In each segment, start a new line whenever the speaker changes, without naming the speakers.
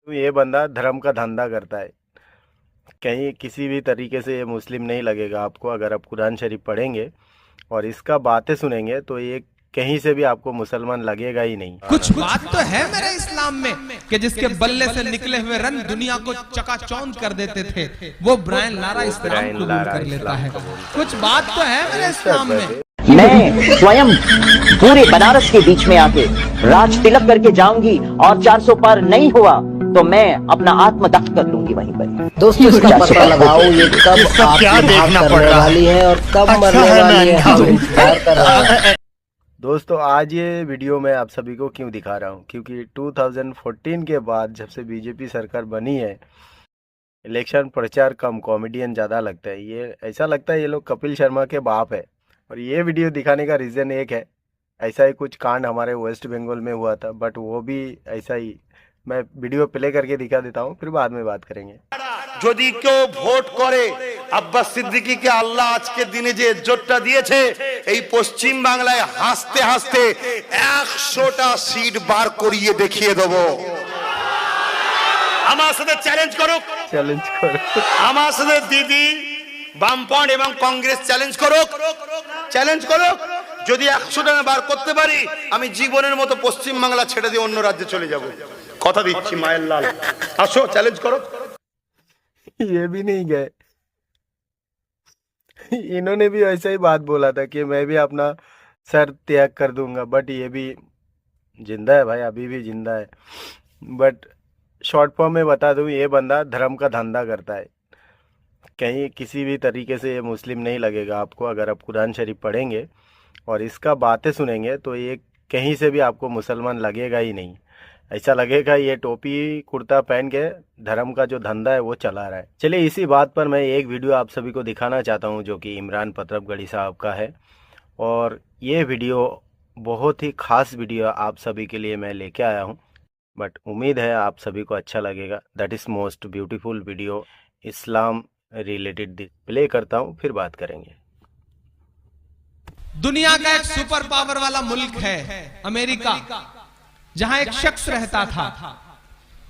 तो ये बंदा धर्म का धंधा करता है। कहीं किसी भी तरीके से ये मुस्लिम नहीं लगेगा आपको। अगर आप कुरान शरीफ पढ़ेंगे और इसका बातें सुनेंगे तो ये कहीं से भी आपको मुसलमान लगेगा ही नहीं।
कुछ बात तो है मेरे इस्लाम में कि जिसके बल्ले से निकले हुए रन दुनिया को चकाचौंध कर देते थे, वो ब्रायन लारा इस्लाम कबूल कर लेता है। कुछ बात तो है मेरे इस्लाम में।
मैं स्वयं पूरे बनारस के बीच में आके राज तिलक करके जाऊंगी और 400 पार नहीं हुआ तो मैं अपना आत्मदग्ध कर लूंगी वहीं पर।
दोस्तों इसका पता लगाओ ये कब
क्या देखना पड़ रहा
वाली है और कब मरने वाली है, हम इंतजार कर रहे हैं।
दोस्तों आज ये वीडियो मैं आप सभी को क्यों दिखा रहा हूँ, क्योंकि 2014 के बाद जब से बीजेपी सरकार बनी है, इलेक्शन प्रचार कम, कॉमेडियन ज़्यादा लगता है। ये ऐसा लगता है ये लोग कपिल शर्मा के बाप है। और ये वीडियो दिखाने का रीज़न एक है, ऐसा ही कुछ कांड हमारे वेस्ट बंगाल में हुआ था, बट वो भी ऐसा ही। मैं वीडियो प्ले करके दिखा देता हूँ, फिर बाद में बात करेंगे।
যদি কেউ ভোট করে আব্বাস সিদ্দিকীকে আল্লাহ আজকের দিনে যে ইজ্জতটা দিয়েছে, এই পশ্চিম বাংলায় হাসতে হাসতে 100টা সিট বার করিয়ে দেখিয়ে দেব। আমার সাথে চ্যালেঞ্জ করুক,
চ্যালেঞ্জ করো,
আমার সাথে দিদি বামপন্থ এবং কংগ্রেস চ্যালেঞ্জ করুক, চ্যালেঞ্জ করুক। যদি 100টা বার করতে পারি, আমি জীবনের মতো পশ্চিম বাংলা ছেড়ে দিয়ে অন্য রাজ্যে চলে যাব। কথা দিচ্ছি মায়ের লাল, আসো চ্যালেঞ্জ করো।
ये भी नहीं गए। इन्होंने भी ऐसा ही बात बोला था कि मैं भी अपना सर त्याग कर दूंगा, बट ये भी जिंदा है भाई, अभी भी जिंदा है। बट शॉर्ट फॉर्म में बता दूं, ये बंदा धर्म का धंधा करता है। कहीं किसी भी तरीके से ये मुस्लिम नहीं लगेगा आपको। अगर आप कुरान शरीफ पढ़ेंगे और इसका बातें सुनेंगे तो ये कहीं से भी आपको मुसलमान लगेगा ही नहीं। ऐसा लगेगा ये टोपी कुर्ता पहन के धर्म का जो धंधा है वो चला रहा है। चलिए इसी बात पर मैं एक वीडियो आप सभी को दिखाना चाहता हूं, जो कि इमरान प्रतापगढ़ी साहब का है। और ये वीडियो बहुत ही ख़ास वीडियो आप सभी के लिए मैं लेके आया हूं, बट उम्मीद है आप सभी को अच्छा लगेगा। That is most beautiful video, Islam related. Play करता हूँ, फिर बात करेंगे।
दुनिया का एक सुपर पावर वाला मुल्क है अमेरिका, जहां एक शख्स रहता था।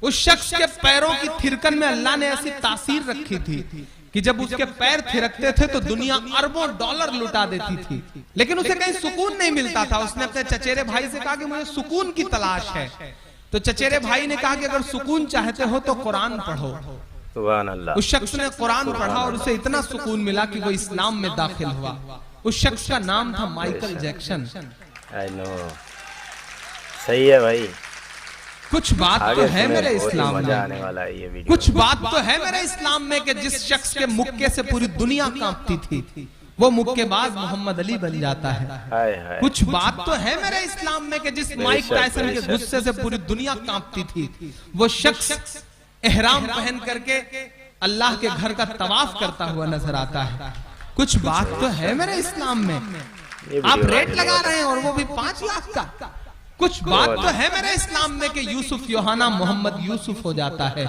उस शख्स के पैरों की थिरकन में अल्लाह ने ऐसी तासीर रखी थी कि जब उसके पैर थिरकते थे तो दुनिया अरबों डॉलर लुटा देती थी, लेकिन उसे कहीं सुकून नहीं मिलता था। उसने अपने चचेरे भाई से कहा कि मुझे सुकून की तलाश है। तो चचेरे भाई ने कहा कि अगर सुकून चाहते हो तो कुरान पढ़ो।
सुभान अल्लाह।
उस शख्स ने कुरान पढ़ा और उसे इतना सुकून मिला कि वो इस्लाम में दाखिल हुआ। उस शख्स का नाम था माइकल जैक्सन।
आई नो, सही है भाई।
कुछ बात तो है मेरे इस्लाम
मजा
में,
आने वाला है ये वीडियो।
कुछ बात तो है मेरे इस्लाम में कि जिस शख्स के मुक्के से पूरी दुनिया कांपती थी, वो मुक्केबाज मोहम्मद अली बन जाता है।
हाय हाय।
कुछ बात तो है मेरे इस्लाम में कि जिस माइक टायसन के गुस्से से पूरी दुनिया कांपती थी, वो शख्स एहराम पहन करके अल्लाह के घर का तवाफ करता हुआ नजर आता है। कुछ बात तो है मेरे इस्लाम में। आप रेट लगा रहे हैं और वो भी 5 लाख का। कुछ बात तो है मेरे इस्लाम में कि यूसुफ योहाना मोहम्मद यूसुफ हो जाता है।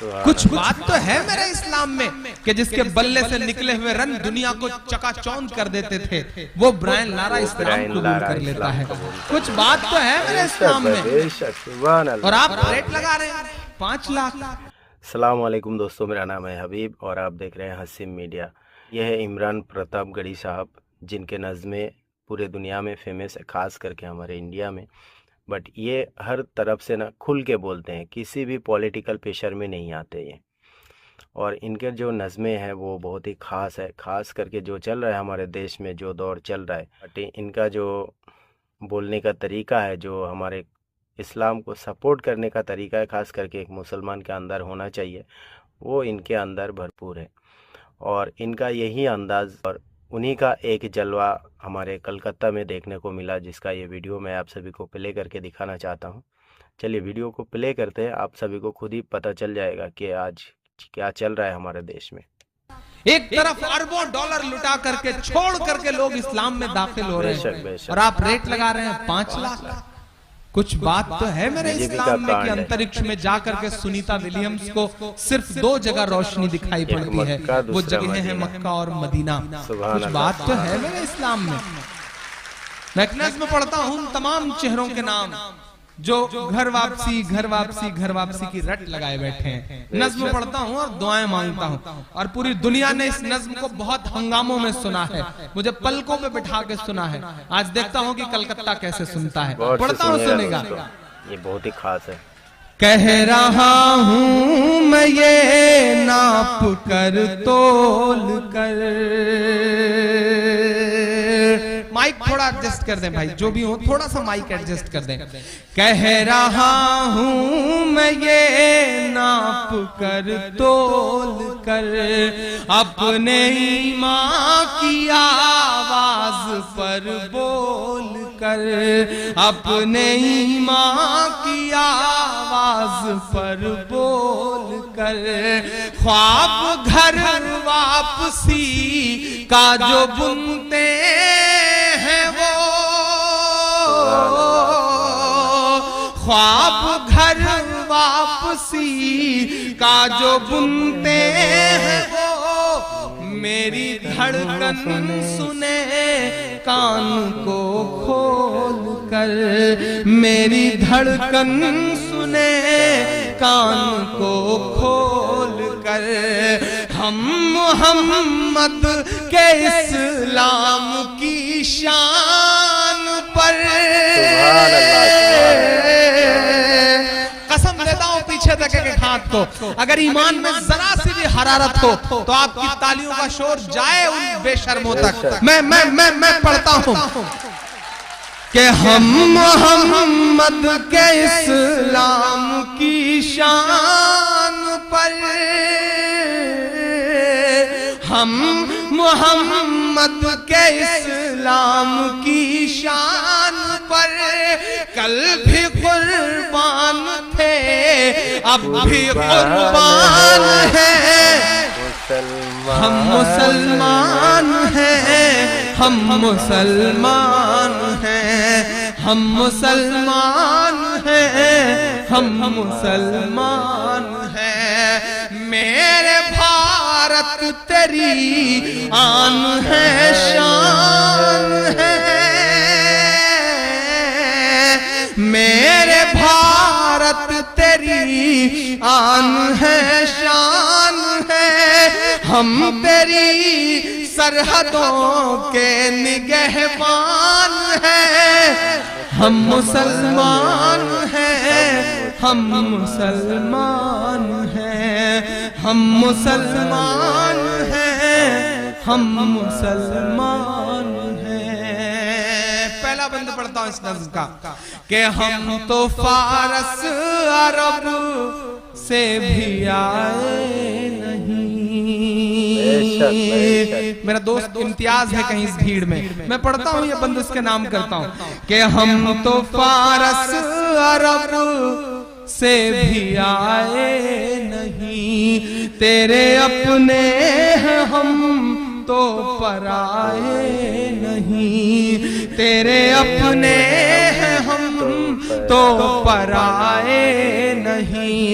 कुछ बात तो है मेरे इस्लाम में कि जिसके बल्ले से निकले हुए रन दुनिया को चकाचौंध कर देते थे, वो ब्रायन लारा इस्लाम कबूल कर लेता है। कुछ बात तो है मेरे इस्लाम में। और आप रेट लगा रहे हैं 5 लाख।
अस्सलाम वालेकुम दोस्तों, मेरा नाम है हबीब और आप देख रहे हैं हसीम मीडिया। यह है इमरान प्रतापगढ़ी साहब, जिनके नज़में पूरे दुनिया में फेमस है, ख़ास करके हमारे इंडिया में। बट ये हर तरफ से ना खुल के बोलते हैं, किसी भी पॉलिटिकल प्रेशर में नहीं आते ये। और इनके जो नज़में हैं वो बहुत ही ख़ास है, ख़ास करके जो चल रहा है हमारे देश में, जो दौर चल रहा है। बट इनका जो बोलने का तरीका है, जो हमारे इस्लाम को सपोर्ट करने का तरीका है, ख़ास करके एक मुसलमान के अंदर होना चाहिए, वो इनके अंदर भरपूर है। और इनका यही अंदाज़ और उन्हीं का एक जलवा हमारे कलकत्ता में देखने को मिला, जिसका ये वीडियो मैं आप सभी को प्ले करके दिखाना चाहता हूँ। चलिए वीडियो को प्ले करते हैं, आप सभी को खुद ही पता चल जाएगा कि आज क्या चल रहा है हमारे देश में।
एक तरफ अरबों डॉलर लुटा करके छोड़ करके लोग इस्लाम में दाखिल हो रहे हैं और आप रेट लगा रहे हैं 5 लाख। कुछ बात तो है मेरे इस्लाम में कि अंतरिक्ष में जाकर के सुनीता विलियम्स को सिर्फ 2 जगह रोशनी दिखाई पड़ती है, वो जगह है मक्का और मदीना। कुछ बात तो है मेरे इस्लाम में। मैं एक नज़्म पढ़ता हूँ, तमाम चेहरों के नाम जो घर वापसी घर वापसी घर वापसी की रट लगाए बैठे हैं। नज्म पढ़ता हूँ और दुआएं मांगता हूँ, और पूरी दुनिया ने इस नज्म को बहुत हंगामों में सुना है, मुझे पलकों पे बिठा के सुना है। आज देखता हूँ कि कलकत्ता कैसे सुनता है। पढ़ता हूँ, सुनेगा,
ये बहुत ही खास है।
कह रहा हूँ मैं ये नाप कर तोल कर, माइक थोड़ा एडजस्ट कर दें भाई, जो भी हो थोड़ा सा माइक एडजस्ट कर दें। कह रहा हूँ मैं ये नाप कर तोल कर, अपने ईमान की आवाज पर बोल कर, अपने ईमान की आवाज पर बोल कर, ख्वाब घर वापसी का जो बुनते हैं वो, ख्वाब घर वापसी का जो बुनते हैं वो, मेरी धड़कन सुने कान को खोल कर, मेरी धड़कन सुने कान को खोल कर, हम मोहम्मद के इस्लाम की शान पर, कसम देता हूं पीछे तक के हाथ को, अगर ईमान में जरा सी भी हरारत हो तो आपकी तालियों का शोर जाए उन बेशर्मों तक। मैं पढ़ता हूं कि हम मोहम्मद के इस्लाम की शान पर, हम मोहम्मद के इस्लाम की शान पर कल भी कुर्बान थे, अब भी कुर्बान हैं, हम मुसलमान हैं, हम मुसलमान हैं, हम मुसलमान हैं, हम मुसलमान हैं। मेरे भारत तेरी आन है, शान है, मेरे भारत तेरी आन है, शान है, हम तेरी सरहदों के निगहबान हैं, हम मुसलमान हैं, हम मुसलमान हैं, हम मुसलमान हैं, हम मुसलमान हैं। पहला बंद पढ़ता हूं इस नज़्म का कि हम तो फारस अरब से भी आए नहीं। मेरा दोस्त इम्तियाज है कहीं इस भीड़ में, मैं पढ़ता हूँ ये बंद उसके नाम करता हूँ कि हम तो फारस अरब से भी आए नहीं, तेरे अपने हैं हम तो पराए नहीं, तेरे अपने हैं हम तो पराए नहीं,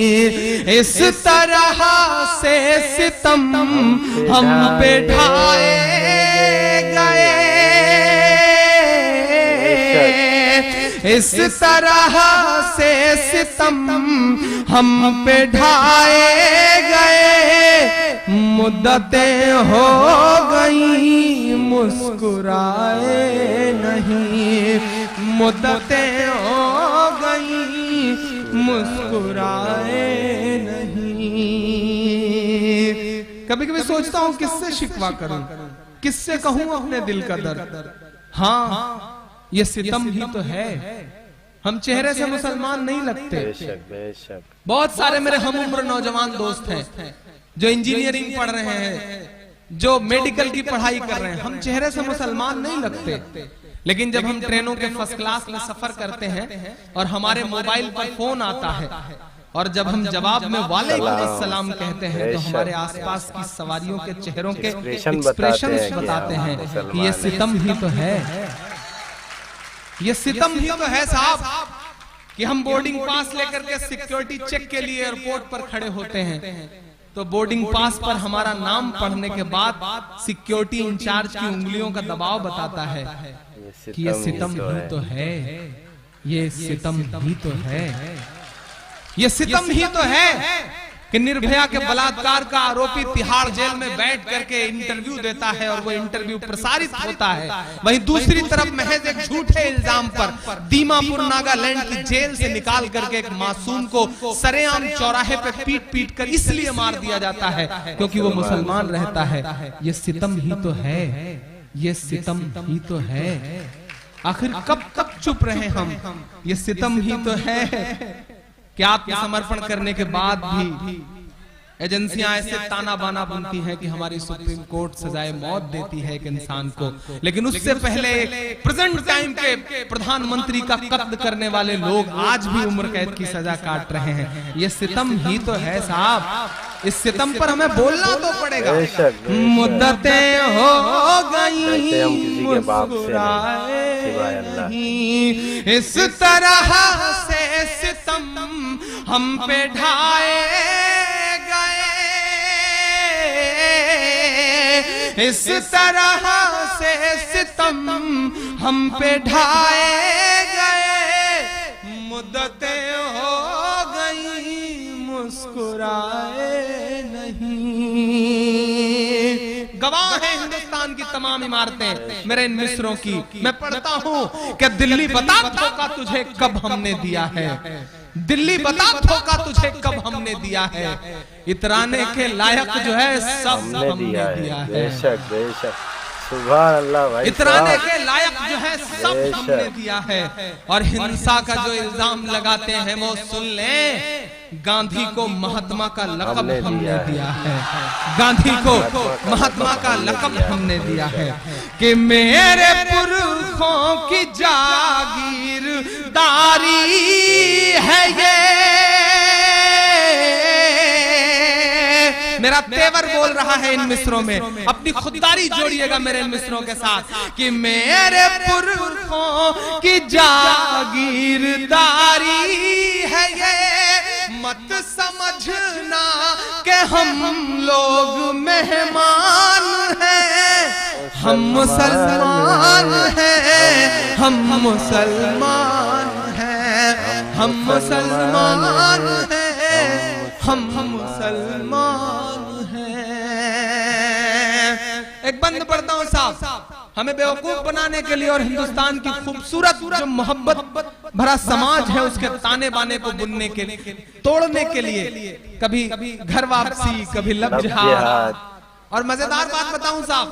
इस तरह से सितम हम पे ढाए गए, इस तरह से सितम हम पे ढाए गए, मुद्दतें हो गई मुस्कुराए नहीं, मुद्दतें हो गई मुस्कुराए नहीं। कभी कभी सोचता हूँ किससे शिकवा करूं, किससे कहूं अपने दिल का दर्द। हाँ, ये सितम ही तो है, हम चेहरे से मुसलमान नहीं लगते।
बेशक बेशक।
बहुत सारे मेरे हम उम्र नौजवान दोस्त हैं जो इंजीनियरिंग पढ़ रहे हैं, जो मेडिकल की पढ़ाई कर रहे हैं, हम चेहरे से मुसलमान नहीं लगते, लेकिन जब हम ट्रेनों के फर्स्ट क्लास में सफर करते हैं और हमारे मोबाइल पर फोन आता है और जब हम जवाब में वालेकुम सलाम कहते हैं तो हमारे आसपास की सवारियों के चेहरों के एक्सप्रेशंस बताते हैं कि ये सितम ही तो है, ये सितम ही तो है साहब, कि हम बोर्डिंग पास लेकर के सिक्योरिटी चेक के लिए एयरपोर्ट पर खड़े होते हैं तो बोर्डिंग पास पर हमारा नाम पढ़ने के बाद सिक्योरिटी इंचार्ज की उंगलियों का दबाव बताता है कि ये सितम ही तो है, ये सितम ही तो है, ये सितम ही तो है कि निर्भया के बलात्कार का आरोपी तिहाड़ जेल में बैठ करके इंटरव्यू देता है और वो इंटरव्यू प्रसारित होता है। वहीं दूसरी तरफ महज एक झूठे इल्जाम पर दीमापुर नागालैंड की जेल से निकाल करके एक मासूम को सरेआम चौराहे पे पीट पीट कर इसलिए मार दिया जाता है क्योंकि वो मुसलमान रहता है। ये सितम ही तो है, ये सितम ही तो है। आखिर कब तक चुप रहे हम? ये सितम ही तो है कि आत्मसमर्पण करने के बाद भी एजेंसियां ऐसे ताना बाना बुनती हैं कि हमारी सुप्रीम कोर्ट सजाए मौत देती है एक इंसान को, लेकिन उससे पहले प्रेजेंट टाइम के प्रधानमंत्री का कत्ल करने वाले लोग आज भी उम्र कैद की सजा काट रहे हैं। ये सितम ही तो है साहब, इस सितम पर हमें बोलना तो पड़ेगा। मुद्दतें हो गई मुस्कुराए नहीं, इस तरह से सितम हम पे ढाए गए, इस तरह से सितम हम पे ढाए गए। मुद्दतें हो गई मुस्कुराए नहीं। गवाह है हिंदुस्तान की तमाम इमारतें मेरे इन मिस्रों की। मैं पढ़ता हूँ कि दिल्ली बता धोखा तुझे कब हमने दिया है, दिल्ली बता धोखा तुझे कब हमने दिया है। इतराने के लायक जो है सब हमने दिया है।
बेशक बेशक, सुभान अल्लाह भाई।
इतराने के लायक जो है सब हमने दिया है। और हिंसा का जो इल्जाम लगाते हैं वो सुन लें, गांधी को महात्मा का लक़ब हमने दिया है, गांधी को महात्मा का लक़ब हमने दिया है कि मेरे पुरखों की जागीरदारी है ये। मेरा तेवर बोल रहा है इन मिस्रों में, अपनी खुददारी जोड़िएगा मेरे इन मिस्रों के साथ कि मेरे पुरखों की जागीरदारी है ये। मत समझना कि हम लोग मेहमान हैं, हम मुसलमान हैं, हम मुसलमान हैं, हम मुसलमान हैं, हम मुसलमान हैं। एक बंद पढ़ता हूं साहब, हमें बेवकूफ बनाने के लिए और हिंदुस्तान की खूबसूरत जो मोहब्बत भरा समाज है उसके ताने बाने को बुनने के लिए, तोड़ने के लिए, कभी घर वापसी, कभी लब जिहाद। और मजेदार बात बताऊं साहब,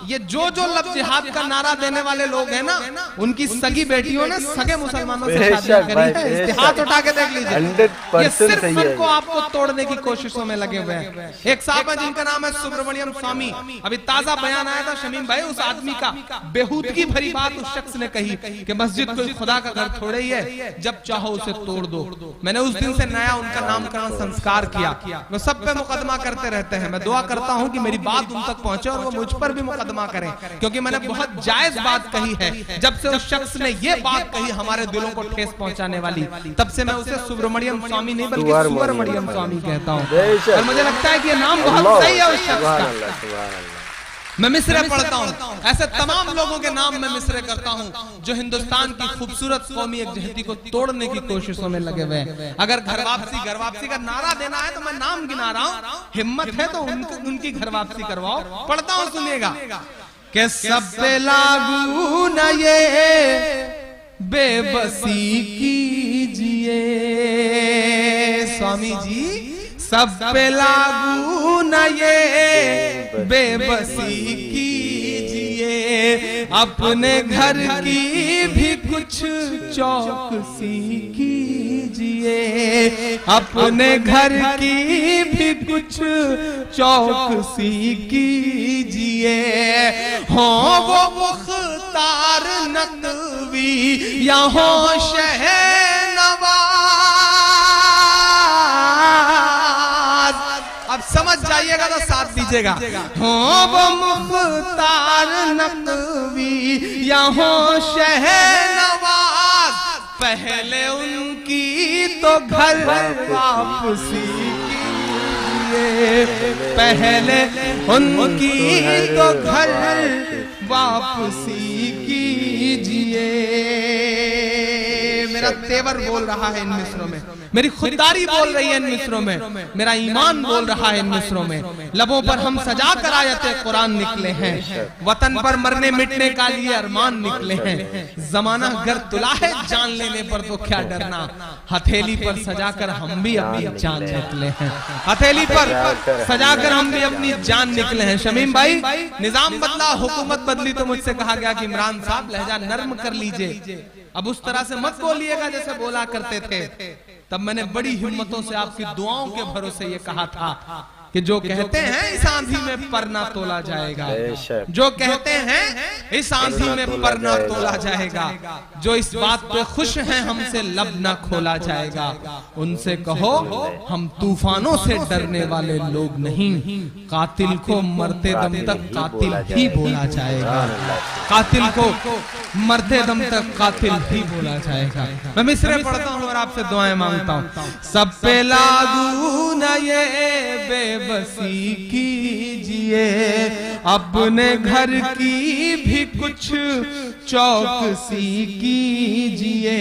ये जो लब जिहाद का नारा देने वाले लोग हैं ना, उनकी सगी बेटियों ने सगे मुसलमानों से शादी करी है। इस्तेहार उठा के देख लीजिए, ये सिर्फ इनको आपको तोड़ने की कोशिशों में लगे हुए हैं। एक साहब है जिनका नाम है सुब्रमण्यम स्वामी, अभी ताजा बयान आया था शमीम भाई, उस आदमी का बेहूदगी भरी बात उस शख्स ने कही कि मस्जिद कोई खुदा का घर थोड़े ही है, जब चाहो उसे तोड़ दो। मैंने उस दिन से नया उनका नामकरण संस्कार किया। वो सब पे मुकदमा करते रहते हैं। मैं दुआ करता हूँ कि मेरी बात उन तक पहुंचे और वो मुझ पर भी मुकदमा करें, क्योंकि मैंने बहुत जायज बात कही है। जब से उस शख्स ने ये बात कही हमारे दिलों को ठेस पहुंचाने वाली, तब से मैं उसे सुब्रमण्यम स्वामी नहीं बल्कि सुब्रमण्यम स्वामी कहता हूँ। और मुझे लगता है कि ये नाम बहुत सही है उस शख्स का। मैं मिसरे पढ़ता हूँ, ऐसे तमाम लोगों के नाम मैं मिसरे करता हूँ जो हिंदुस्तान की खूबसूरत कौमी एकजहती को तोड़ने की कोशिशों में लगे हुए हैं। अगर घर वापसी का नारा देना है तो मैं नाम गिना रहा हूँ, हिम्मत है तो उनकी घर वापसी करवाओ। पढ़ता हूँ, सुनिएगा कि सब पे लागू न ये बेबसी कीजिए, स्वामी जी सब पे लागू न ये बेबसी कीजिए, अपने घर की भी कुछ चौकसी कीजिए, अपने घर की भी कुछ चौकसी कीजिए। हो वो मुख्तार नकवी या हो शहनवाज, अब समझ जाइएगा तो साथ दीजिएगा। हो वो मुख्तार नकवी या हो शहनवाज, पहले उनकी तो घर वापसी कीजिए, पहले उनकी तो घर वापसी कीजिए। मेरा तेवर बोल रहा है इन मिसरों में, मेरी खुददारी बोल रही है इन मिसरों में, मेरा ईमान बोल रहा है इन मिसरों में। लबों पर हम सजा कर आयते कुरान निकले हैं, वतन पर मरने मिटने का लिए अरमान निकले हैं। जमाना गर तुला है जान लेने पर तो क्या डरना, हथेली पर सजाकर हम भी अपनी जान निकले हैं, हथेली पर सजाकर हम भी अपनी जान निकले हैं। शमीम भाई, निजाम बदला, हुकूमत बदली तो मुझसे कहा गया कि इमरान साहब लहजा नर्म कर लीजिए, अब उस तरह से मत बोलिएगा जैसे बोला करते थे। तब मैंने बड़ी हिम्मतों से आपकी दुआओं के भरोसे ये कहा था कि जो कहते हैं इस आंधी में परना तोला जाएगा, जो कहते हैं इस आंधी में परना तोला जाएगा, जो इस बात पे खुश हैं हमसे लब ना खोला जाएगा, उनसे कहो हम तूफानों से डरने वाले लोग नहीं, कातिल को मरते दम तक कातिल ही बोला जाएगा, कातिल को मरते दम तक कातिल ही बोला जाएगा। मैं मिसरे पढ़ता हूँ और आपसे दुआएं मांगता हूँ। सब पे लागू न ये बसी कीजिए, अपने घर की भी कुछ चौकसी कीजिए,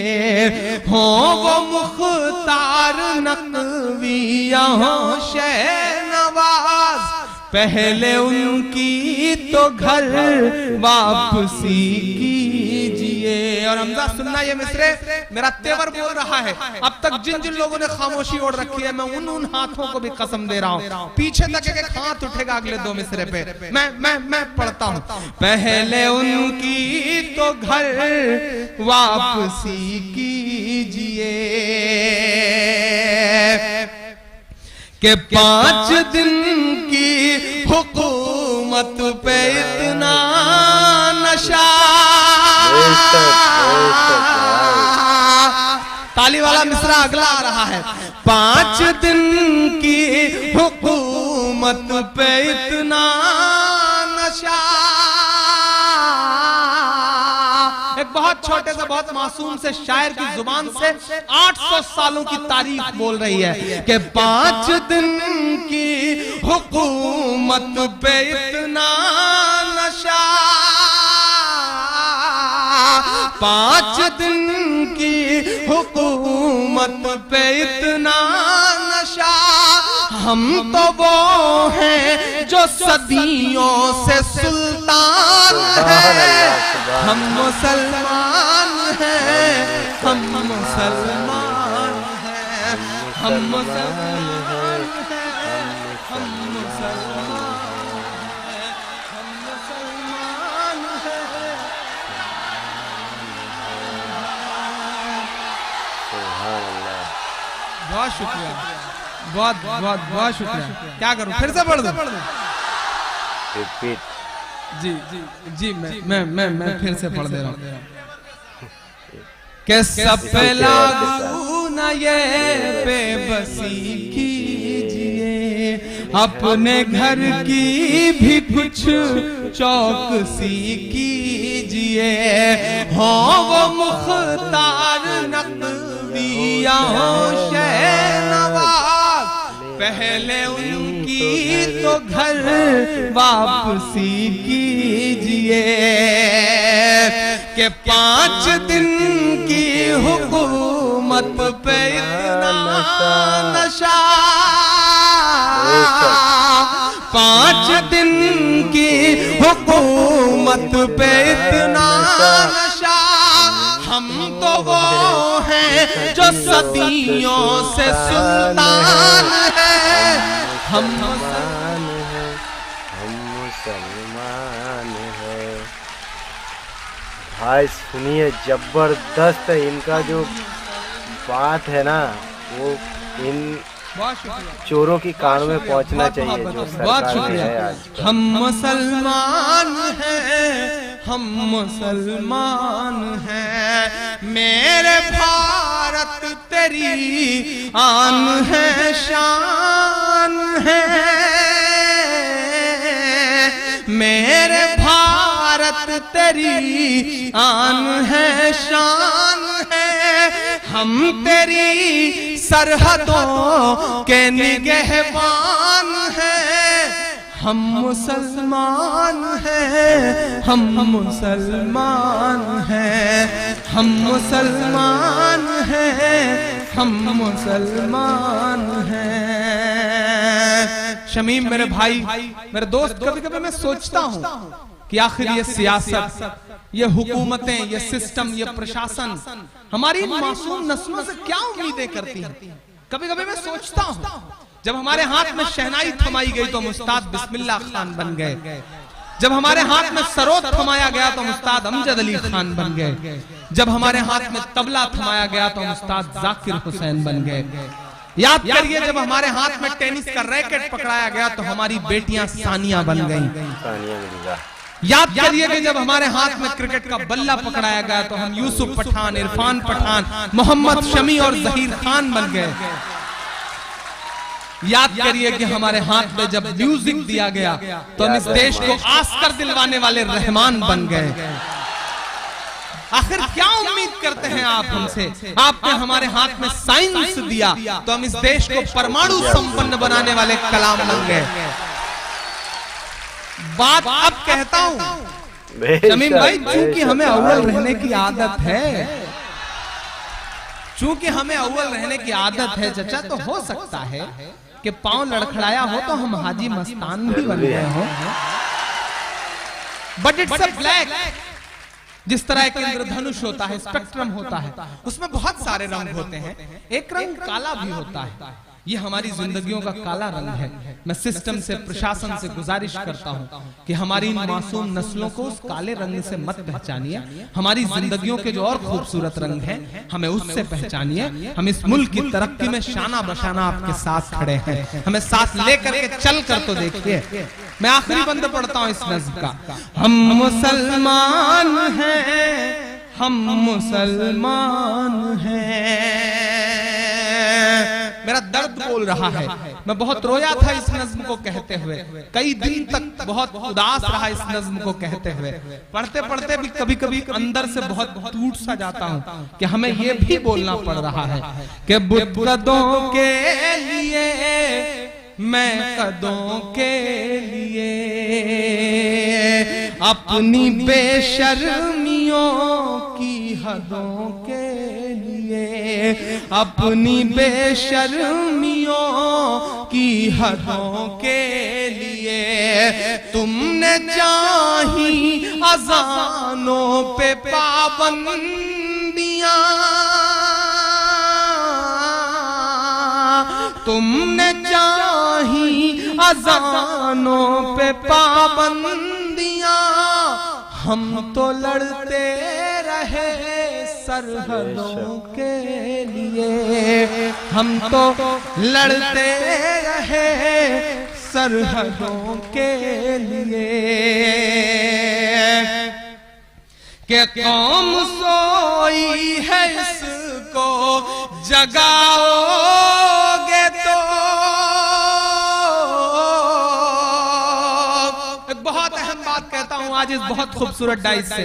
हो वो मुख्तार नकविया हो शहनवाज, पहले उनकी तो घर वापसी कीजिए। और हमजा सुनना ये मिसरे मेरा तेवर बोल रहा है। अब तक जिन जिन लोगों ने खामोशी ओढ़ रखी है, मैं उन हाथों को भी कसम दे रहा हूँ, पीछे तक एक हाथ उठेगा अगले दो मिसरे पे। मैं पढ़ता हूँ। पहले उनकी तो घर वापसी कीजिए कि 5 दिन की हुकूमत पे इतना नशा। ताली वाला मिसरा अगला आ रहा है। 5 दिन की हुकूमत पे इतना नशा। एक बहुत छोटे से बहुत मासूम से शायर की जुबान से 800 सालों की तारीख बोल रही है कि 5 दिन की हुकूमत पे इतना नशा, 5 दिन की हुकूमत पे इतना नशा। हम तो वो हैं जो सदियों से सुल्तान हैं, हम मुसलमान हैं, हम मुसलमान हैं, हम मुसलमान हैं, हम मुसलमान हैं, हम मुसलमान हैं। बहुत शुक्रिया, बहुत बहुत बहुत शुक्रिया। क्या करूं, फिर से पढ़ दूं?
रिपीट।
जी जी जी, मैं फिर से पढ़ दे रहा हूं कि सब पे लागू न ये बेबसी कीजिए, अपने घर की भी कुछ चौकसी कीजिए, हो वो मुख्तार नकविया हो शहनवाज, पहले उनकी तो घर वापसी कीजिए कि 5 दिन की हुकूमत पे इतना नशा। 5 दिन की हुकूमत पे इतना नशा। हम तो वो हैं जो सदियों से सुल्तान हैं, हम
मुसलमान हैं, हम मुसलमान हैं। भाई सुनिए, जबरदस्त है इनका जो बात है ना, वो इन चोरों की कान में पहुंचना चाहिए जो सरकार है आज।
हम मुसलमान हैं, हम मुसलमान हैं, मेरे भारत तेरी आन है शान है, मेरे भारत तेरी आन है शान है। हम तेरी सरहदों के निगहबान हैं, हम मुसलमान हैं, हम मुसलमान हैं, हम मुसलमान हैं, हम मुसलमान हैं। शमीम मेरे भाई, मेरे दोस्त, कभी कभी मैं सोचता हूँ कि आखिर ये सियासत, ये हुकूमतें, ये सिस्टम, ये प्रशासन हमारी मासूम नस्लों से क्या उम्मीदें करती हैं। कभी कभी मैं सोचता हूँ, जब हमारे हाथ में शहनाई थमाई गई तो हम उस्ताद बिस्मिल्लाह खान बन गए, जब हमारे हाथ में सरोद थमाया गया तो हम उस्ताद अमजद अली खान बन गए, जब हमारे हाथ में तबला थमाया गया तो हम उस्ताद जाकिर हुसैन बन गए। याद करिए, जब हमारे हाथ में टेनिस का रैकेट पकड़ाया गया तो हमारी बेटियां सानिया बन गईं। याद करिए कि जब हमारे हाथ में क्रिकेट का बल्ला पकड़ाया गया तो हम यूसुफ पठान, इरफान पठान, मोहम्मद शमी और जहीर खान बन गए। याद करिए कि हमारे हाथ में जब म्यूजिक दिया गया तो हम इस देश को आस्कर दिलवाने वाले रहमान बन गए। आखिर क्या उम्मीद करते हैं आप हमसे? आपने हमारे हाथ में साइंस दिया तो हम इस देश को परमाणु संपन्न बनाने वाले कलाम बन गए। बात अब कहता हूं शमीम भाई, चूंकि हमें अव्वल रहने की आदत है, चूंकि हमें अव्वल रहने की आदत है चचा, तो हो सकता है कि पांव लड़खड़ाया हो तो हम हाजी मस्तान भी बन गए हो। But it's a black. जिस तरह एक इंद्रधनुष होता है, स्पेक्ट्रम होता है, उसमें बहुत सारे रंग होते हैं, एक रंग काला भी होता है। ये हमारी जिंदगियों का काला रंग है। मैं सिस्टम से, प्रशासन से गुजारिश करता हूं कि हमारी इन मासूम नस्लों को उस काले रंग से मत पहचानिए। हमारी जिंदगियों के जो और खूबसूरत रंग हैं, हमें उससे पहचानिए। हम इस मुल्क की तरक्की में शाना बशाना आपके साथ खड़े हैं। हमें साथ लेकर के चल कर तो देखिए। मैं आखिरी बंद पढ़ता हूं इस नज़्म का। हम मुसलमान हैं, हम मुसलमान हैं। मेरा दर्द बोल रहा है। मैं बहुत रोया था इस नज़्म को कहते हुए, कई दिन तक बहुत उदास रहा इस नज़्म को कहते हुए। पढ़ते पढ़ते भी कभी कभी अंदर से बहुत टूट सा जाता हूँ कि हमें ये भी बोलना पड़ रहा है कि बुतकदों के लिए, मैं कदों के लिए, अपनी बेशर्मियों की हदों के लिए, अपनी बेशर्मियों की हदों के लिए, तुमने चाही अज़ानों पे पाबंदियां, तुमने चाही अज़ानों पे पाबंदियां, हम तो लड़ते रहे सरहदों के लिए, हम तो लड़ते रहे सरहदों के लिए। कि कौम सोई है इसको जगाओगे तो। बहुत अहम बात कहता हूं आज इस बहुत खूबसूरत डाइस से।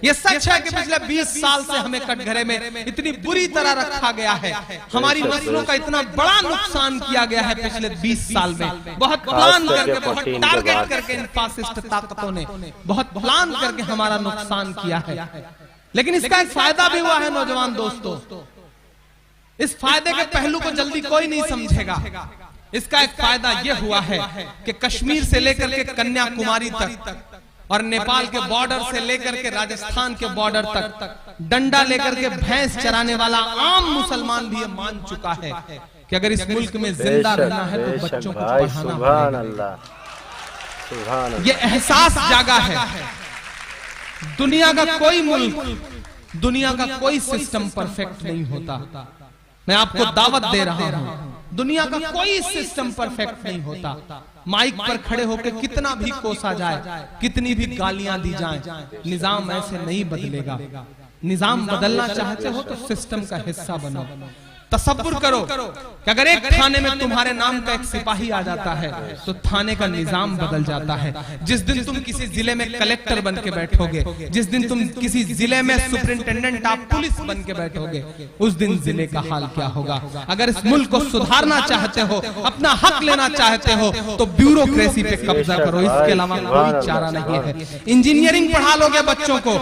ये सच है कि पिछले 20 साल से हमें कटघरे में इतनी बुरी तरह रखा गया है। हमारी नस्लों का इतना बड़ा नुकसान किया गया है पिछले 20 साल में। बहुत प्लान करके, बहुत टारगेट करके इन फासिस्ट ताकतों ने बहुत प्लान करके हमारा नुकसान किया है। लेकिन इसका एक फायदा भी हुआ है नौजवान दोस्तों। इस फायदे के पहलू को जल्दी कोई नहीं समझेगा। इसका एक फायदा यह हुआ है कि कश्मीर से लेकर के कन्याकुमारी तक और नेपाल के बॉर्डर से लेकर के राजस्थान के बॉर्डर तक डंडा लेकर के भैंस चराने वाला आम मुसलमान भी ये मान चुका है कि अगर इस मुल्क में जिंदा रहना है तो बच्चों को पढ़ाना पड़ेगा। ये एहसास जागा है। दुनिया का कोई मुल्क, दुनिया का कोई सिस्टम परफेक्ट नहीं होता। मैं आपको दावत दे रहा हूं, दुनिया का कोई सिस्टम परफेक्ट नहीं होता। माइक पर खड़े होकर कितना भी कोसा जाए, कितनी भी गालियां दी जाएं, निजाम ऐसे नहीं बदलेगा। निजाम बदलना चाहते हो तो सिस्टम का हिस्सा बनो। तसव्वुर करो कि अगर एक थाने में तुम्हारे नाम का एक सिपाही आ जाता है तो थाने का निजाम बदल जाता है। जिस दिन तुम किसी जिले में कलेक्टर बन के बैठोगे, जिस दिन तुम किसी जिले में सुपरिंटेंडेंट ऑफ पुलिस बन के बैठोगे, उस दिन जिले का हाल क्या होगा। अगर इस मुल्क को सुधारना चाहते हो, अपना हक लेना चाहते हो, तो ब्यूरोक्रेसी पे कब्जा करो, इसके अलावा कोई चारा नहीं है। इंजीनियरिंग पढ़ा लोगे बच्चों को,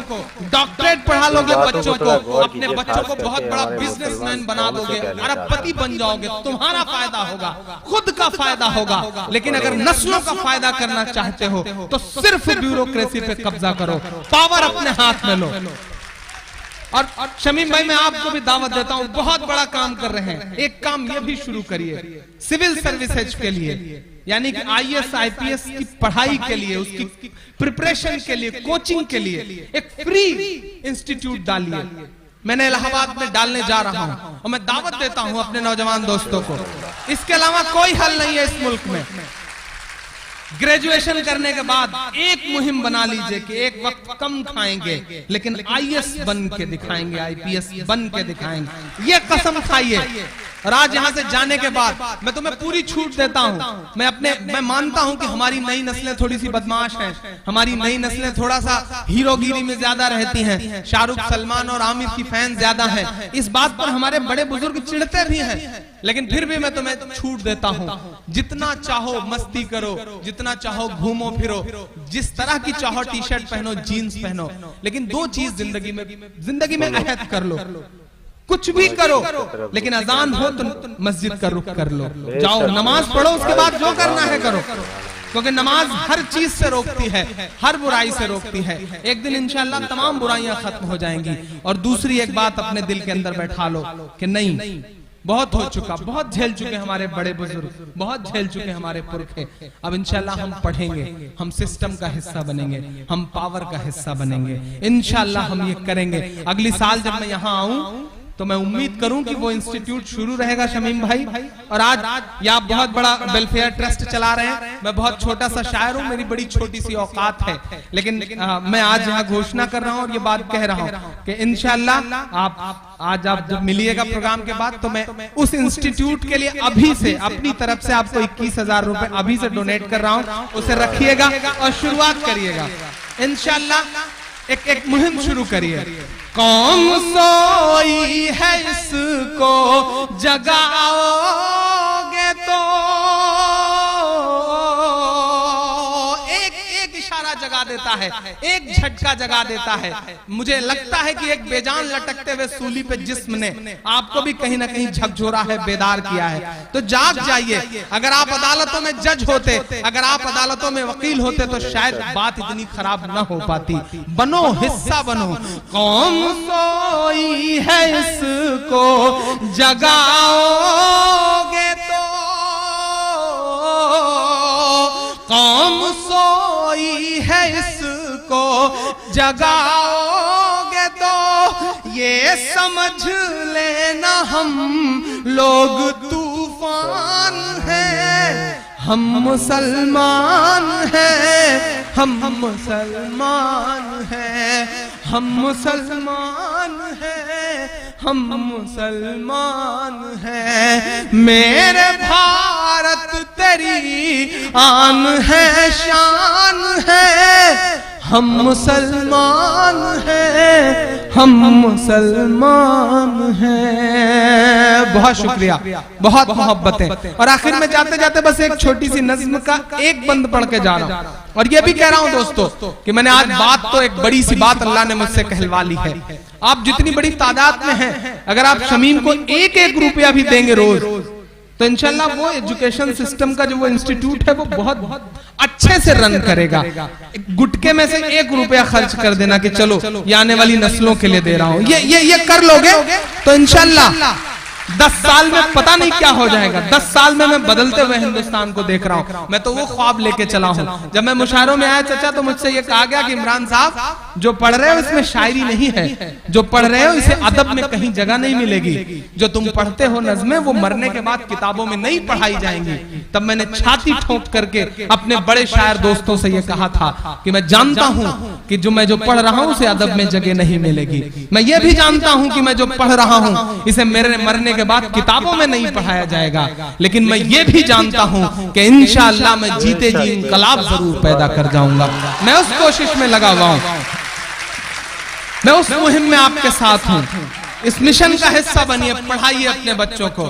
डॉक्टरेट पढ़ा लोगे बच्चों को, अपने बच्चों को बहुत बड़ा बिजनेसमैन बना दोगे, अरबपति बन जाओगे, तुम्हारा फायदा होगा, खुद का फायदा होगा। लेकिन अगर नस्लों का फायदा करना चाहते हो तो सिर्फ ब्यूरोक्रेसी पे कब्जा करो, पावर अपने हाथ में लो। और शमीम भाई, मैं आपको भी दावत देता हूं, बहुत बड़ा काम कर रहे हैं। एक काम ये भी शुरू करिए सिविल सर्विसेज के लिए, यानी कि IAS IPS की पढ़ाई के लिए, उसकी प्रिपरेशन के लिए, कोचिंग के लिए एक फ्री इंस्टीट्यूट डालिए। मैंने इलाहाबाद में डालने जा रहा हूं और मैं दावत देता हूं अपने नौजवान दोस्तों को। इसके अलावा कोई हल नहीं है इस मुल्क में। ग्रेजुएशन करने के बाद एक मुहिम बना लीजिए कि एक वक्त कम खाएंगे लेकिन IAS बन के दिखाएंगे, IPS बन के दिखाएंगे, ये कसम खाइए। और आज यहाँ से जाने के बाद मैं तुम्हें पूरी छूट देता हूँ। मैं मानता हूँ कि हमारी नई नस्लें थोड़ी सी बदमाश हैं, हमारी नई नस्लें थोड़ा सा हीरोगिरी में ज्यादा रहती हैं, शाहरुख, सलमान और आमिर की फैन ज्यादा हैं। इस बात पर हमारे बड़े बुजुर्ग चिढ़ते भी हैं, लेकिन फिर भी मैं तुम्हें छूट देता हूँ। जितना चाहो मस्ती करो, जितना चाहो घूमो फिरो, जिस तरह की चाहो टी शर्ट पहनो, जीन्स पहनो, लेकिन दो चीज जिंदगी में अहद कर लो, कुछ भी करो, लेकिन अजान हो तो मस्जिद का रुख कर लो, जाओ नमाज पढ़ो, उसके बाद जो करना है करो, क्योंकि नमाज हर चीज से रोकती है, हर बुराई से रोकती है। एक दिन इंशाअल्लाह तमाम बुराइयां खत्म हो जाएंगी। और दूसरी एक बात अपने दिल के अंदर बैठा लो कि नहीं, बहुत हो चुका, बहुत झेल चुके हमारे बड़े बुजुर्ग, बहुत झेल चुके हमारे पुरखे। अब इंशाल्लाह हम पढ़ेंगे, हम सिस्टम का हिस्सा बनेंगे, हम पावर का हिस्सा बनेंगे, इंशाल्लाह हम ये करेंगे। अगली साल जब मैं यहाँ आऊं तो मैं उम्मीद करूं कि वो इंस्टीट्यूट शुरू रहेगा शमीम भाई। और आज ये आप बहुत बड़ा वेलफेयर ट्रस्ट चला रहे हैं। मैं बहुत छोटा सा शायर हूं, मेरी बड़ी छोटी सी औकात है, लेकिन मैं आज यहाँ घोषणा कर रहा हूं और ये बात कह रहा हूं कि इंशाल्लाह आज आप जब मिलिएगा प्रोग्राम के बाद तो मैं उस इंस्टीट्यूट के लिए अभी से अपनी तरफ से आपको 21,000 रुपए अभी से डोनेट कर रहा हूं, उसे रखिएगा और शुरुआत करिएगा इंशाल्लाह। एक मुहिम शुरू करिए। कौम सोई है इसको जगाओगे तो एक इशारा जगा देता है, एक झटका जगा देता है। मुझे लगता है कि एक बेजान लटकते हुए सूली पे जिस्म ने आपको भी कहीं ना कहीं झकझोरा है, बेदार किया है। तो जाग जाइए। अगर आप अदालतों में जज होते, अगर आप अदालतों में वकील होते तो शायद बात इतनी खराब न हो पाती। बनो, हिस्सा बनो। कौम सोई है इसको जगाओगे तो, कौम सोई है इसको जगाओगे तो ये समझ लेना हम लोग तूफान हैं, हम मुसलमान हैं, हम मुसलमान हैं, हम मुसलमान हैं, हम मुसलमान हैं। मेरे भारत तेरी आन है, शान है, हम मुसलमान हैं, हम मुसलमान हैं। बहुत शुक्रिया, बहुत मोहब्बतें। और आखिर में जाते जाते बस एक छोटी सी नज्म का एक बंद पढ़ के जा रहा हूं। और ये भी कह रहा हूं दोस्तों कि मैंने आज बात तो एक बड़ी सी बात अल्लाह ने मुझसे कहलवा ली है। आप जितनी बड़ी तादाद में हैं, अगर आप शमीम को एक एक रुपया भी देंगे रोज, तो इंशाल्लाह वो एजुकेशन सिस्टम का जो वो इंस्टीट्यूट है वो बहुत अच्छे से रन करेगा। गुटके में से 1 रुपया खर्च कर देना कि चलो ये आने वाली नस्लों के लिए दे रहा हूं, ये कर लोगे तो इंशाल्लाह 10 साल में पता नहीं क्या हो जाएगा। 10 साल में मैं बदलते हुए हिंदुस्तान को देख रहा हूँ। मैं तो वो ख्वाब लेके चला हूँ। जब मैं मुशायरों में आया चाचा तो मुझसे ये कहा गया कि इमरान साहब जो पढ़ रहे हो इसमें शायरी नहीं है, जो पढ़ रहे हो इसे अदब में कहीं जगह नहीं मिलेगी। जो तुम पढ़ते हो नज़्में वो मरने के बाद किताबों में नहीं पढ़ाई जाएंगी। तब मैंने छाती ठोक करके अपने बड़े शायर दोस्तों से ये कहा था कि मैं जानता हूँ कि जो मैं पढ़ रहा हूँ उसे अदब में जगह नहीं मिलेगी। मैं ये भी जानता हूँ कि मैं जो पढ़ रहा हूँ इसे मेरे मरने के बाद किताबों में नहीं पढ़ाया जाएगा, लेकिन मैं ये भी जानता हूं कि इंशाअल्लाह मैं जीते जी इंकलाब जरूर पैदा कर जाऊंगा। मैं उस कोशिश में लगा हुआ हूं, मैं उस मुहिम में आपके साथ हूं। इस मिशन का हिस्सा बनिए, पढ़ाइए अपने बच्चों को।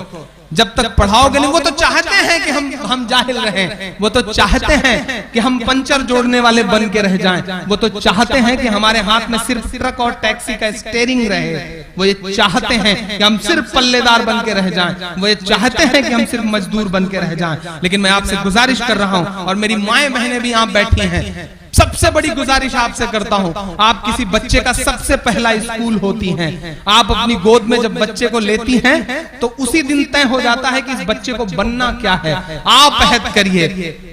जब तक पढ़ाओगे नहीं, वो तो चाहते हैं कि हम जाहिल रहें, वो तो चाहते हैं कि हम पंचर जोड़ने वाले बन के रह जाएं, वो तो चाहते हैं कि हमारे हाथ में सिर्फ ट्रक और टैक्सी का स्टीयरिंग रहे, वो ये चाहते हैं कि हम सिर्फ पल्लेदार बन के रह जाएं, वो ये चाहते हैं कि हम सिर्फ मजदूर बन के रह जाएं। लेकिन मैं आपसे गुजारिश कर रहा हूं, और मेरी माएं बहनें भी यहाँ बैठी हैं, सबसे बड़ी गुजारिश आपसे करता हूं, आप किसी बच्चे का सबसे पहला स्कूल होती हैं। आप अपनी गोद में जब बच्चे को लेती हैं तो उसी दिन तय हो जाता है कि इस बच्चे को बनना क्या है। आप अहद करिए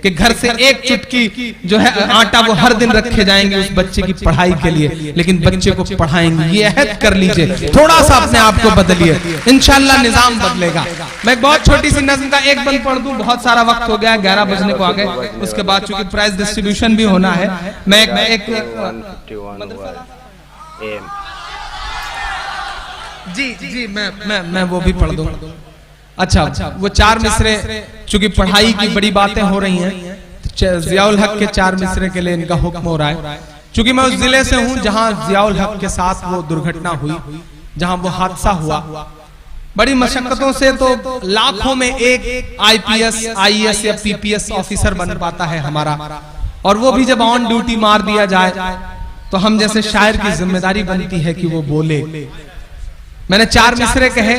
कि घर से एक चुटकी जो है आटा वो हर दिन रखे जाएंगे उस बच्चे की पढ़ाई के लिए, लेकिन बच्चे को पढ़ाएंगे। ये अहद कर लीजिए, थोड़ा सा अपने आप को बदलिए, इंशाअल्लाह निजाम बदलेगा। मैं एक बहुत छोटी सी नज़्म का एक बंद पढ़ दूं, बहुत सारा वक्त हो गया, 11 बजने को आ गए, उसके बाद चूंकि प्राइज डिस्ट्रीब्यूशन भी होना है। मैं एक जी मैं वो भी पढ़ दूं। अच्छा, वो 4 मिसरे, चूंकि पढ़ाई की बड़ी बातें हो रही हैं, जियाउल हक के 4 मिसरे के लिए इनका हुक्म हो रहा है। चूंकि मैं उस जिले से हूं जहां जियाउल हक के साथ वो दुर्घटना हुई, जहां वो हादसा हुआ, बड़ी मशक्कतों से तो लाखों में एक आईपीएस, आईएएस या पीपीएस ऑफिसर बन पाता है हमारा, और वो भी जब ऑन ड्यूटी मार दिया जाए तो हम जैसे शायर की जिम्मेदारी बनती है कि वो बोले। मैंने 4 मिसरे कहे।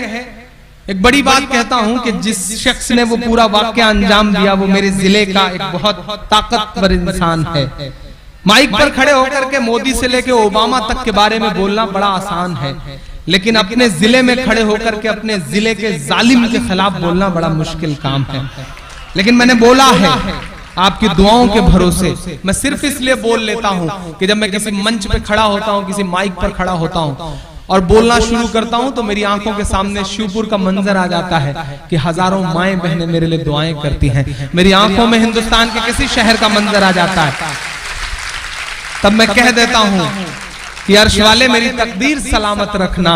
एक बड़ी बात कहता हूं कि जिस शख्स ने वो पूरा वाकया अंजाम दिया वो मेरे जिले का एक बहुत ताकतवर इंसान है। माइक पर खड़े होकर के मोदी से लेके ओबामा तक के बारे में बोलना बड़ा आसान है, लेकिन अपने जिले में खड़े होकर के अपने जिले के जालिम के खिलाफ बोलना बड़ा मुश्किल काम है। लेकिन मैंने बोला है आपकी दुआओं के भरोसे। मैं सिर्फ इसलिए बोल लेता हूं कि जब मैं किसी मंच पे खड़ा होता हूं, किसी माइक पर खड़ा होता हूं और बोलना शुरू करता हूं, तो मेरी आंखों के सामने शिवपुर का मंजर आ जाता है कि हजारों माएं बहनें मेरे लिए दुआएं करती हैं। मेरी आंखों में हिंदुस्तान के किसी शहर का मंजर आ जाता है, तब मैं कह देता हूं कि अर्श वाले मेरी तकदीर सलामत रखना,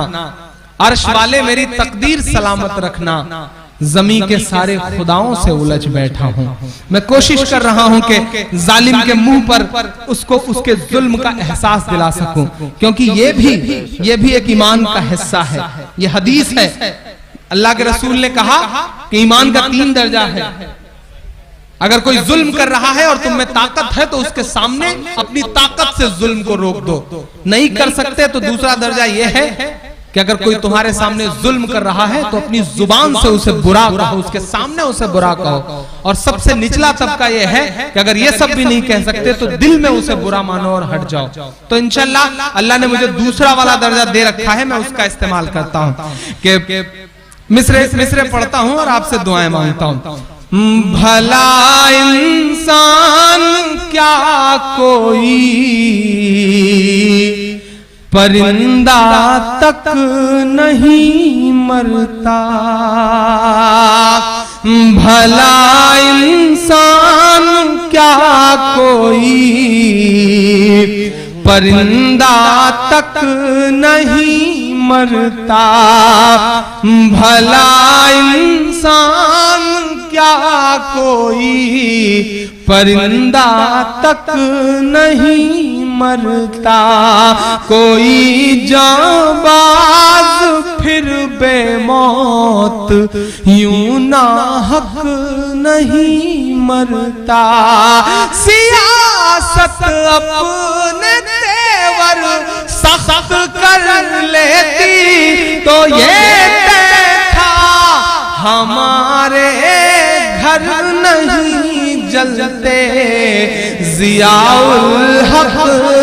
अर्श वाले मेरी तकदीर सलामत रखना, जमीन के सारे खुदाओं से उलझ बैठा हूं। मैं कोशिश कर रहा हूं कि जालिम के मुंह पर उसको उसके जुल्म का एहसास दिला सकूं, क्योंकि ये भी एक ईमान का हिस्सा है। ये हदीस है, अल्लाह के रसूल ने कहा कि ईमान का 3 दर्जा है। अगर कोई जुल्म कर रहा है और तुम में ताकत है तो उसके सामने अपनी ताकत से जुल्म को रोक दो। नहीं कर सकते तो दूसरा दर्जा यह है कि अगर कोई तुम्हारे सामने जुल्म कर रहा है तो अपनी जुबान से उसे बुरा कहो, उसके सामने उसे बुरा कहो। और सबसे निचला तबका यह है कि अगर ये सब भी नहीं कह सकते तो दिल में उसे बुरा मानो और हट जाओ। तो इंशाअल्लाह अल्लाह ने मुझे दूसरा वाला दर्जा दे रखा है, मैं उसका इस्तेमाल करता हूं कि मिसरे पढ़ता हूं और आपसे दुआएं मांगता हूं। भला इंसान क्या कोई परिंदा तक नहीं मरता, भला इंसान क्या कोई परिंदा तक नहीं मरता, भला इंसान क्या कोई परिंदा तक नहीं मरता, कोई जाबाज फिर बेमौत यूं नाहक नहीं मरता, सियासत अपने तेवर सख्त कर लेती तो ये था हमारे घर नहीं जलते, जियाउल हक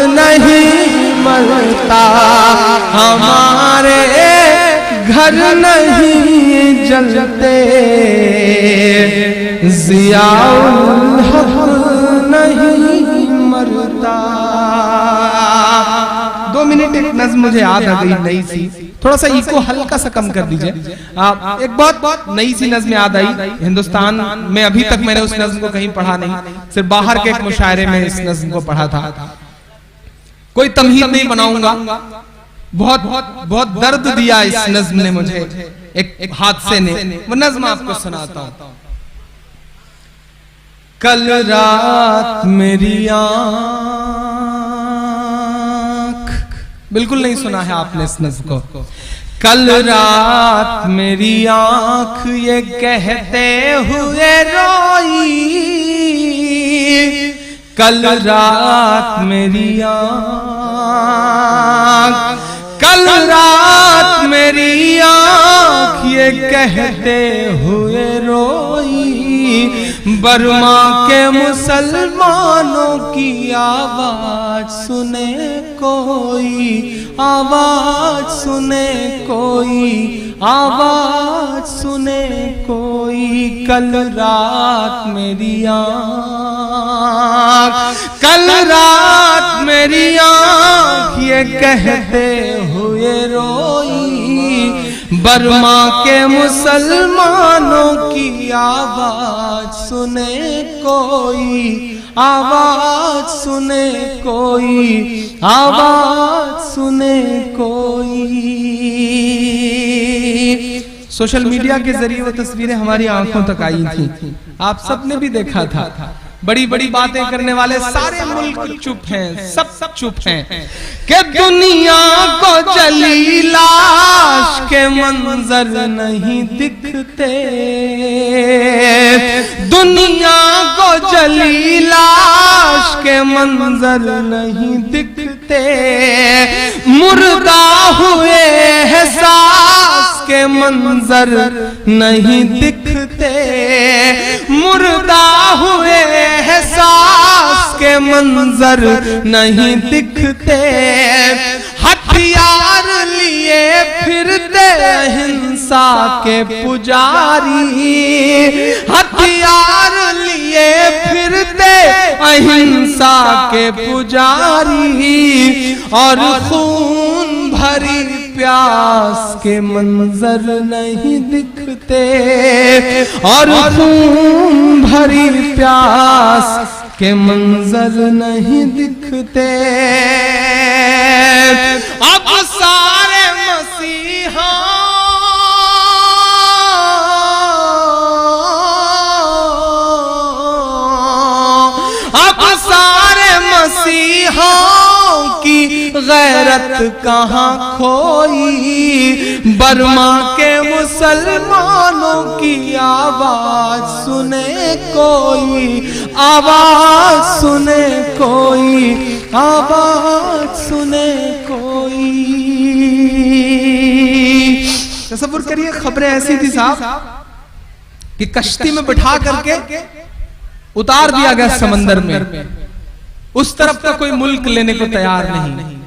नहीं मरता, हमारे घर नहीं जलते, जियाउल हक नहीं मरता। 2 मिनट एक नज़्म मुझे याद आ गई नई सी, थोड़ा सा इको हल्का सा कम कर दीजिए। एक बहुत नई सी नज़्म याद आई। हिंदुस्तान में अभी तक मैंने उस नज़्म को कहीं पढ़ा नहीं, सिर्फ बाहर के एक मुशायरे में इस नज़्म को पढ़ा था। कोई तमहीद नहीं बनाऊंगा, बहुत बहुत बहुत दर्द दिया इस नज़्म ने मुझे। एक हादसे ने, वो नज़्म आपको सुनाता हूं। कल रात मेरी आंख, बिल्कुल नहीं सुना है आपने इस नज़्म को। कल रात मेरी आंख ये कहते हुए रोई, कल रात मेरी आंख, कल रात मेरी आंख ये कहते हुए रोई, बर्मा के मुसलमानों की आवाज सुने कोई, आवाज सुने कोई, आवाज सुने कोई। कल रात मेरी आंख, कल रात मेरी आंख ये कहते हुए रोई, बर्मा के मुसलमानों की आवाज सुने कोई, आवाज सुने कोई, आवाज सुने कोई। सोशल मीडिया के जरिए वो तस्वीरें हमारी आंखों तक आई थी, आप सबने भी देखा था। बड़ी बड़ी बातें करने वाले सारे मुल्क चुप हैं, सब चुप हैं कि दुनिया को जली लाश के मंजर नहीं दिखते, दुनिया को जली लाश के मंजर नहीं दिखते, मुर्दा हुए एहसास के मंजर नहीं दिखते, मुर्दा हुए एहसास के मंजर नहीं दिखते, हथियार लिए फिरते हिंसा के पुजारी, हथियार लिए फिरते अहिंसा के पुजारी, और खून भरी प्यास के मंजर नहीं दिखते, और खून भरी प्यास के मंजर नहीं दिखते। अब सारे मसीहा मसीहाओं की गैरत कहाँ खोई, बर्मा के मुसलमानों की आवाज सुने कोई, आवाज सुने कोई, आवाज सुने कोई। तसव्वुर करिए खबरें ऐसी थी साहब कि कश्ती में बिठा करके उतार दिया गया समंदर में, उस तरफ का कोई मुल्क लेने को तैयार नहीं,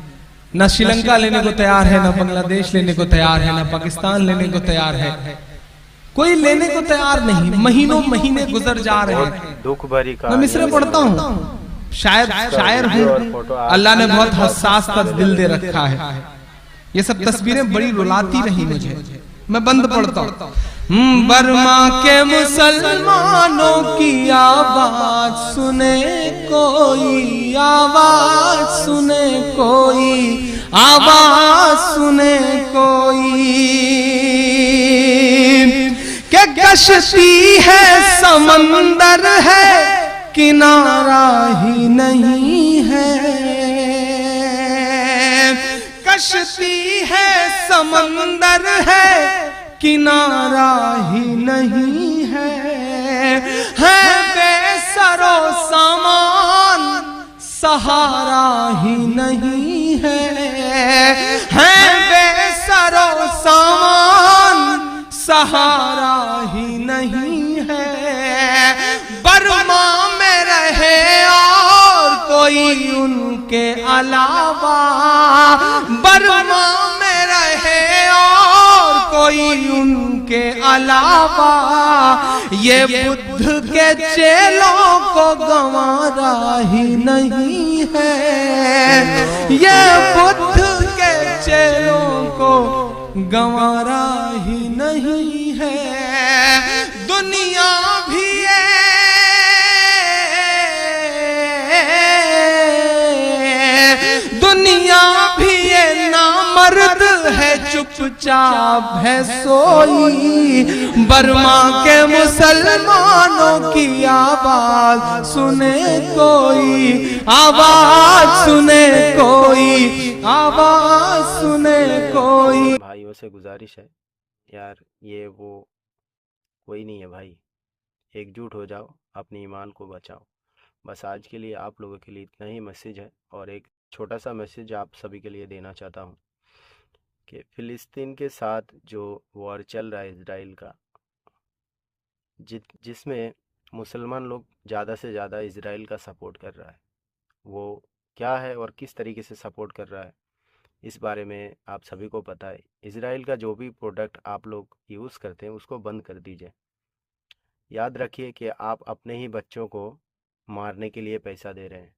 ना श्रीलंका लेने को तैयार है, ना बांग्लादेश लेने को तैयार है, ना पाकिस्तान लेने को तैयार है, कोई लेने को तैयार नहीं। महीनों महीने गुजर जा रहे हैं।
दुख भरी
मैं मिसरे पढ़ता हूँ, शायद शायर हूँ, अल्लाह ने बहुत हसास दिल दे रखा है। ये सब तस्वीरें बड़ी रुलाती रही मुझे, मैं बंद पढ़ता हूँ। बर्मा के मुसलमानों की आवाज सुने कोई, आवाज सुने कोई, आवाज सुने कोई। क्या कश्ती है समंदर है किनारा ही नहीं है, कश्ती है समंदर है किनारा ही नहीं है बेसरो सामान सहारा ही नहीं है बेसरो सामान सहारा ही नहीं है। बर्मा में रहे और कोई उनके अलावा, बर्मा में रहे और कोई उनके अलावा, ये बुद्ध के चेलों को गंवारा ही नहीं है, ये बुद्ध के चेलों को गंवारा ही नहीं है। दुनिया भी दुनिया भी ये नामर्द है चुपचाप है सोई, बर्मा के मुसलमानों की आवाज सुने कोई, आवाज सुने कोई, आवाज सुने कोई।
भाइयों से गुजारिश है यार, ये वो कोई नहीं है भाई, एकजुट हो जाओ, अपनी ईमान को बचाओ। बस आज के लिए आप लोगों के लिए इतना ही मैसेज है। और एक छोटा सा मैसेज आप सभी के लिए देना चाहता हूँ कि फ़िलिस्तीन के साथ जो वॉर चल रहा है इजराइल का, जिसमें मुसलमान लोग ज़्यादा से ज़्यादा इजराइल का सपोर्ट कर रहा है, वो क्या है और किस तरीके से सपोर्ट कर रहा है, इस बारे में आप सभी को पता है। इजराइल का जो भी प्रोडक्ट आप लोग यूज़ करते हैं उसको बंद कर दीजिए। याद रखिए कि आप अपने ही बच्चों को मारने के लिए पैसा दे रहे हैं।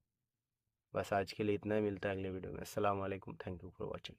बस आज के लिए इतना ही, मिलता है अगले वीडियो में। अस्सलाम वालेकुम, थैंक यू फॉर वॉचिंग।